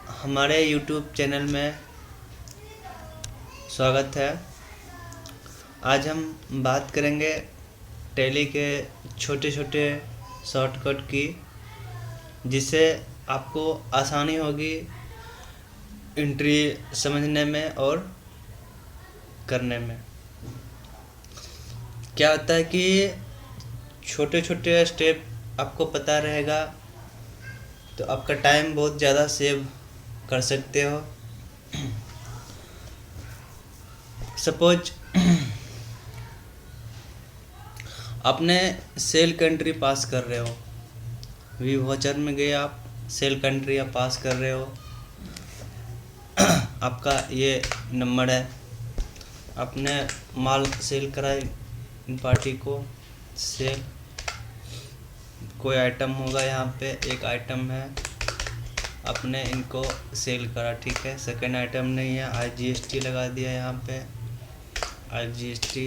हमारे YouTube channel में स्वागत है। आज हम बात करेंगे टैली के छोटे छोटे शॉर्टकट की, जिससे आपको आसानी होगी एंट्री समझने में और करने में। क्या होता है कि छोटे छोटे स्टेप आपको पता रहेगा तो आपका टाइम बहुत ज़्यादा सेव कर सकते हो। सपोज आपने सेल कंट्री पास कर रहे हो, वी वाचर में गए आप, सेल कंट्री आप पास कर रहे हो, आपका ये नंबर है, आपने माल सेल कराई इन पार्टी को, सेल कोई आइटम होगा, यहाँ पे एक आइटम है, आपने इनको सेल करा, ठीक है। सेकंड आइटम नहीं है, IGST लगा दिया यहाँ पे, IGST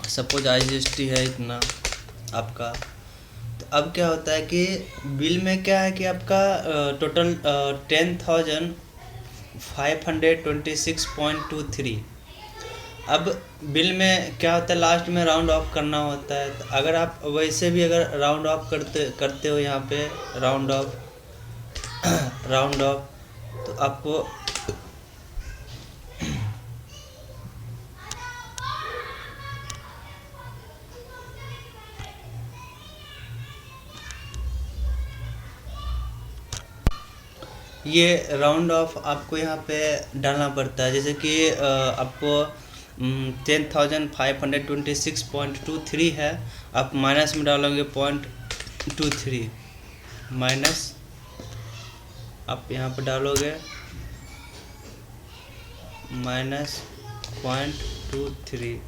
सपोज IGST है इतना आपका। तो अब क्या होता है कि बिल में क्या है कि आपका टोटल 10,526.23। अब बिल में क्या होता है, लास्ट में राउंड ऑफ करना होता है। तो अगर आप वैसे भी अगर राउंड ऑफ करते हो यहाँ पे राउंड ऑफ तो आपको ये राउंड ऑफ आपको यहाँ पे डालना पड़ता है। जैसे कि आपको 10,526.23 है, आप माइनस में डालोगे 0.23, माइनस आप यहाँ पे डालोगे -0.23,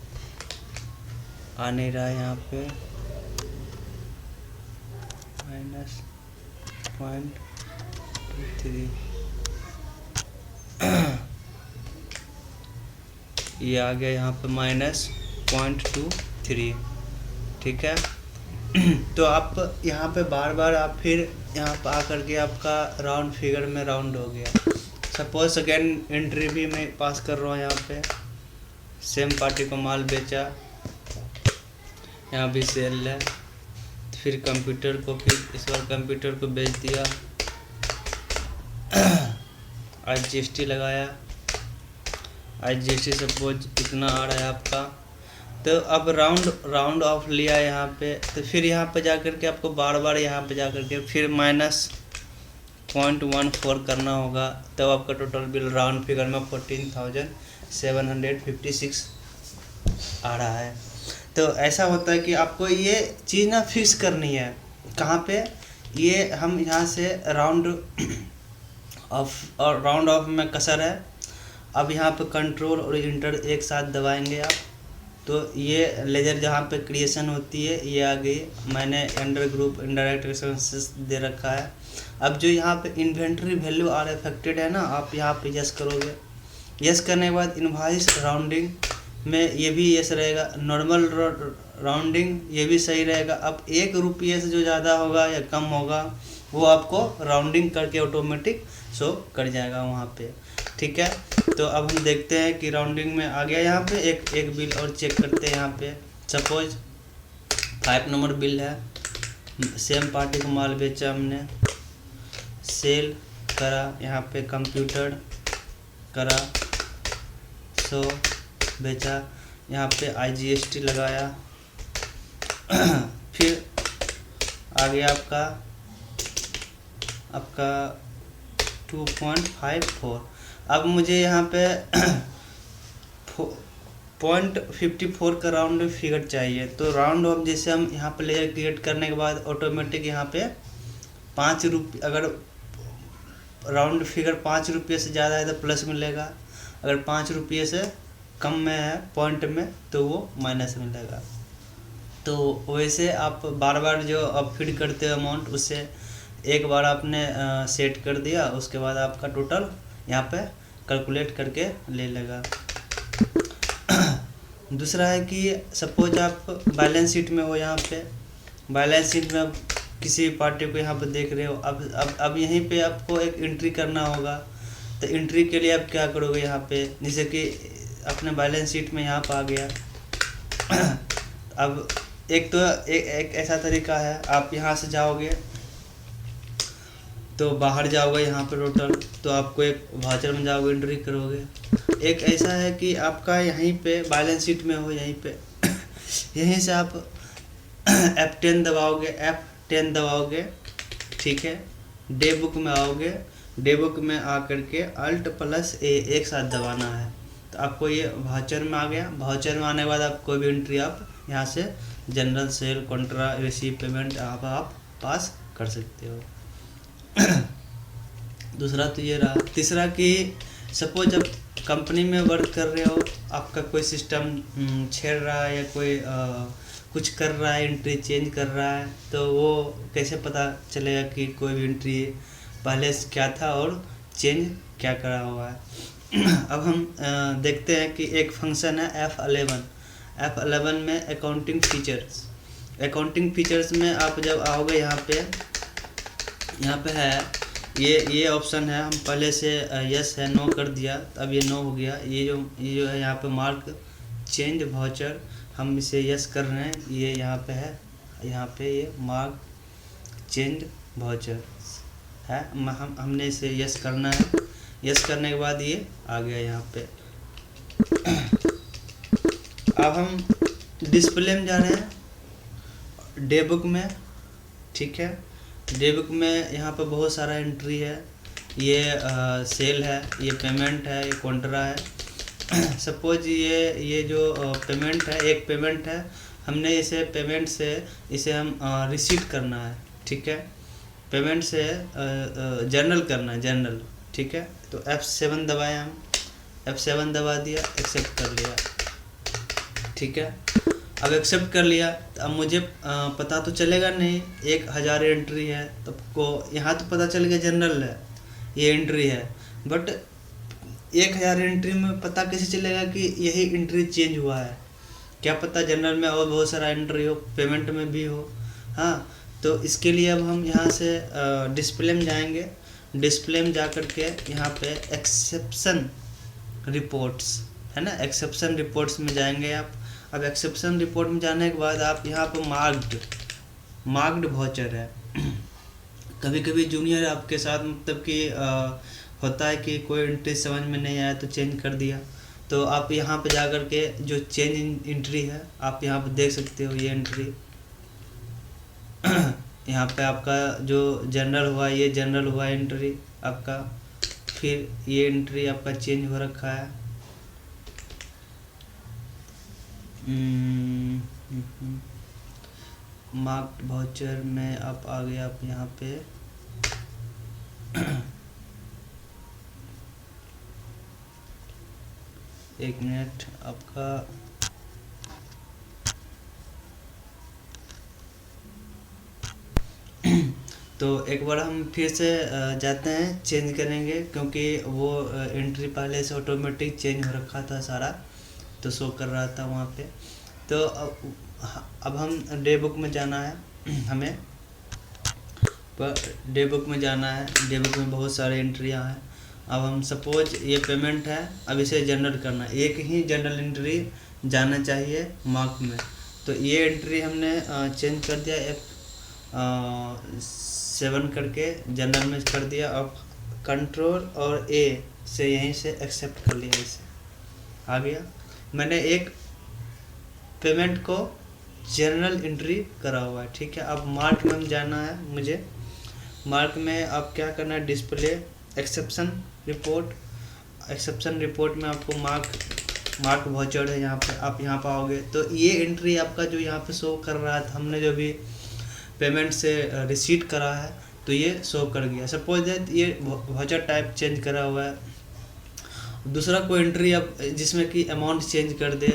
आ नहीं रहा है यहाँ पे, -0.23 ये आ गया यहाँ पे -0.23, ठीक है। तो आप यहाँ पे बार बार आप फिर यहाँ पे आकर के आपका राउंड फिगर में राउंड हो गया। सपोज सेकेंड एंट्री भी मैं पास कर रहा हूँ, यहाँ पे सेम पार्टी को माल बेचा, यहाँ भी सेल है, फिर कंप्यूटर को, फिर इस बार कंप्यूटर को बेच दिया, IGST लगाया, IGST सपोज इतना आ रहा है आपका। तो अब राउंड ऑफ लिया यहाँ पे, तो फिर यहाँ पे जाकर के आपको बार बार यहाँ पे जाकर के फिर -0.14 करना होगा, तब आपका टोटल बिल राउंड फिगर में 14,756 आ रहा है। तो ऐसा होता है कि आपको ये चीज़ ना फिक्स करनी है कहाँ पे, ये हम यहाँ से राउंड ऑफ में कसर है। अब यहाँ पे कंट्रोल और इंटर एक साथ दबाएंगे आप, तो ये लेजर जहाँ पे क्रिएशन होती है ये आ गई। मैंने अंडर ग्रुप इनडायरेक्ट एक्सपेंसेस दे रखा है। अब जो यहाँ पे इन्वेंट्री वैल्यू आर अफेक्टेड है ना, आप यहाँ पे यस करोगे। यस करने के बाद इनवॉइस राउंडिंग में ये भी यस रहेगा, नॉर्मल राउंडिंग ये भी सही रहेगा। अब 1 रुपये से जो ज़्यादा होगा या कम होगा वो आपको राउंडिंग करके ऑटोमेटिक शो कर जाएगा वहाँ पे, ठीक है। तो अब हम देखते हैं कि राउंडिंग में आ गया। यहाँ पे एक बिल और चेक करते हैं। यहाँ पे सपोज 5 नंबर बिल है, सेम पार्टी को माल बेचा हमने, सेल करा, यहाँ पे कंप्यूटर करा, सो बेचा, यहाँ पे IGST लगाया, फिर आ गया आपका 2.54। अब मुझे यहाँ पे 0.54 का राउंड फिगर चाहिए। तो राउंड ऑफ जैसे हम यहाँ पे लेयर क्रिएट करने के बाद ऑटोमेटिक यहाँ पे 5 रुपये, अगर राउंड फिगर 5 रुपये से ज़्यादा है तो प्लस मिलेगा, अगर 5 रुपये से कम में है पॉइंट में तो वो माइनस मिलेगा। तो वैसे आप बार बार जो आप फीड करते हो अमाउंट, उससे एक बार आपने सेट कर दिया, उसके बाद आपका टोटल यहाँ पे कैलकुलेट करके ले लेगा। दूसरा है कि सपोज आप बैलेंस शीट में हो, यहाँ पे बैलेंस शीट में आप किसी पार्टी को यहाँ पे देख रहे हो, अब यहीं पे आपको एक एंट्री करना होगा। तो एंट्री के लिए आप क्या करोगे, यहाँ पे जैसे कि अपने बैलेंस शीट में यहाँ पर आ गया। अब एक ऐसा तरीका है, आप यहाँ से जाओगे तो बाहर जाओगे यहाँ पे टोटल, तो आपको एक वाउचर में जाओगे, एंट्री करोगे। एक ऐसा है कि आपका यहीं पे बैलेंस शीट में हो, यहीं पे यहीं से आप F10 दबाओगे, F10 दबाओगे, ठीक है। डे बुक में आओगे, डे बुक में आकर के Alt+A एक साथ दबाना है, तो आपको ये वाउचर में आ गया। वाउचर में आने के बाद आप कोई भी एंट्री आप यहाँ से general, sale, contra, receive, payment आप पास कर सकते हो। दूसरा तो ये रहा। तीसरा कि सपोज आप कंपनी में वर्क कर रहे हो, आपका कोई सिस्टम छेड़ रहा है या कोई कुछ कर रहा है, एंट्री चेंज कर रहा है, तो वो कैसे पता चलेगा कि कोई भी एंट्री पहले से क्या था और चेंज क्या करा हुआ है। अब हम देखते हैं कि एक फंक्शन है F11 में अकाउंटिंग फीचर्स। अकाउंटिंग फीचर्स में आप जब आओगे, यहाँ पे है ये ऑप्शन है। हम पहले से यस है, नो कर दिया, अब ये नो हो गया। ये जो है यहाँ पे मार्क चेंज वाउचर, हम इसे यस कर रहे हैं, ये यहाँ पे है, यहाँ पे ये मार्क चेंज वाउचर है, हमने इसे यस करना है। यस करने के बाद ये आ गया यहाँ पे। अब हम डिस्प्ले में जा रहे हैं, डे बुक में, ठीक है। डे बुक में यहाँ पर बहुत सारा एंट्री है, ये सेल है, ये पेमेंट है, ये कॉन्ट्रा है। सपोज ये जो पेमेंट है, एक पेमेंट है, हमने इसे पेमेंट से इसे हम रिसीट करना है, ठीक है। पेमेंट से जर्नल करना है, जर्नल, ठीक है। तो F7 दबाए, हम F7 दबा दिया, एक्सेप्ट कर लिया, ठीक है। अब एक्सेप्ट कर लिया, अब मुझे पता तो चलेगा नहीं, 1000 एंट्री है, तो आपको यहाँ तो पता चल गया जनरल है, ये एंट्री है, बट 1000 एंट्री में पता कैसे चलेगा कि यही एंट्री चेंज हुआ है? क्या पता जनरल में और बहुत सारा एंट्री हो, पेमेंट में भी हो। हाँ, तो इसके लिए अब हम यहाँ से डिस्प्ले में जाएंगे। डिस्प्ले में जा कर के यहाँ पे एक्सेप्शन रिपोर्ट्स है ना, एक्सेप्शन रिपोर्ट्स में जाएंगे आप। अब एक्सेप्शन रिपोर्ट में जाने के बाद आप यहाँ पर मार्क्ड वाउचर है। कभी कभी जूनियर आपके साथ मतलब कि होता है कि कोई एंट्री समझ में नहीं आया तो चेंज कर दिया, तो आप यहाँ पे जा कर के जो चेंज एंट्री है आप यहाँ पे देख सकते हो। ये एंट्री यहाँ पे आपका जो जनरल हुआ, ये जनरल हुआ एंट्री आपका, फिर ये एंट्री आपका चेंज हो रखा है। मार्क्ड वाउचर में आप आ गए, आप यहाँ पे एक मिनट आपका तो एक बार हम फिर से जाते हैं, चेंज करेंगे, क्योंकि वो एंट्री पहले से ऑटोमेटिक चेंज हो रखा था सारा, तो शो कर रहा था वहाँ पे। तो अब हम डे बुक में जाना है हमें, पर डे बुक में जाना है। डे बुक में बहुत सारे एंट्रियाँ हैं। अब हम सपोज ये पेमेंट है, अब इसे जनरल करना है, एक ही जनरल एंट्री जाना चाहिए मार्क में। तो ये एंट्री हमने चेंज कर दिया, F7 करके जनरल में कर दिया। अब कंट्रोल और A से यहीं से एक्सेप्ट कर लिया, इसे आ गया। मैंने एक पेमेंट को जनरल एंट्री करा हुआ है, ठीक है। अब मार्क में जाना है मुझे। मार्क में आप क्या करना है, डिस्प्ले एक्सेप्शन रिपोर्ट में आपको मार्क वाउचर है, यहाँ पे आप यहाँ पर आओगे तो ये एंट्री आपका जो यहाँ पे शो कर रहा था, हमने जो भी पेमेंट से रिसीट करा है तो ये शो कर गया। सपोज दैट ये वाउचर टाइप चेंज करा हुआ है। दूसरा कोई एंट्री अब जिसमें कि अमाउंट चेंज कर दे,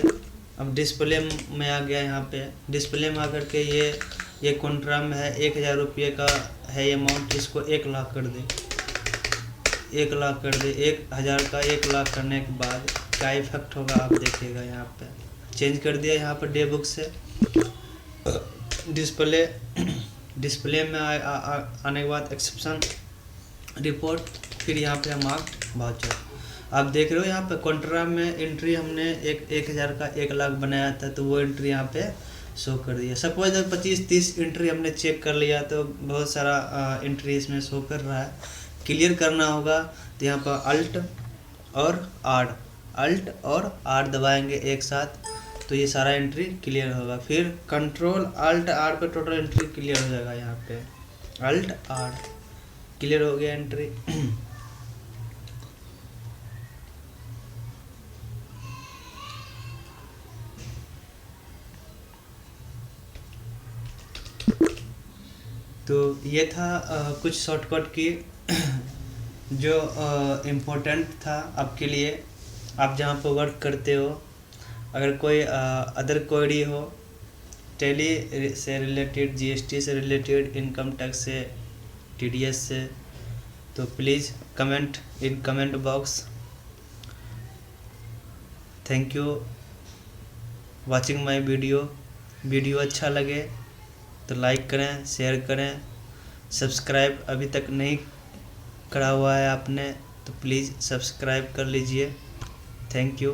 अब डिस्प्ले में आ गया। यहाँ पे डिस्प्ले में आकर के ये कॉन्ट्रा में है, 1000 रुपये का है ये अमाउंट, इसको 1 लाख कर दे, 1 लाख कर दे। 1000 का 1 लाख करने के बाद क्या इफेक्ट होगा आप देखिएगा यहाँ पे। चेंज कर दिया यहाँ पर डे बुक से। डिस्प्ले में आने के बाद एक्सेप्शन रिपोर्ट, फिर यहाँ पे मार्क वाउचर। आप देख रहे हो यहाँ पे कॉन्ट्रा में एंट्री हमने 1000 का 1 लाख बनाया था, तो वो एंट्री यहाँ पे शो कर दिया। सपोज 25-30 एंट्री हमने चेक कर लिया तो बहुत सारा एंट्री इसमें शो कर रहा है। क्लियर करना होगा तो यहाँ पर अल्ट और आर दबाएंगे एक साथ, तो ये सारा एंट्री क्लियर होगा। फिर कंट्रोल अल्ट आर पे टोटल एंट्री क्लियर हो जाएगा। यहाँ पे अल्ट आर क्लियर हो गया एंट्री। तो ये था कुछ शॉर्टकट की जो इम्पोर्टेंट था आपके लिए, आप जहाँ पर वर्क करते हो। अगर कोई अदर क्वेरी हो टैली से रिलेटेड, जीएसटी से रिलेटेड, इनकम टैक्स से, टीडीएस से, तो please comment in comment box. Thank you watching my video अच्छा लगे तो लाइक करें, शेयर करें। सब्सक्राइब अभी तक नहीं करा हुआ है आपने तो प्लीज़ सब्सक्राइब कर लीजिए। Thank you.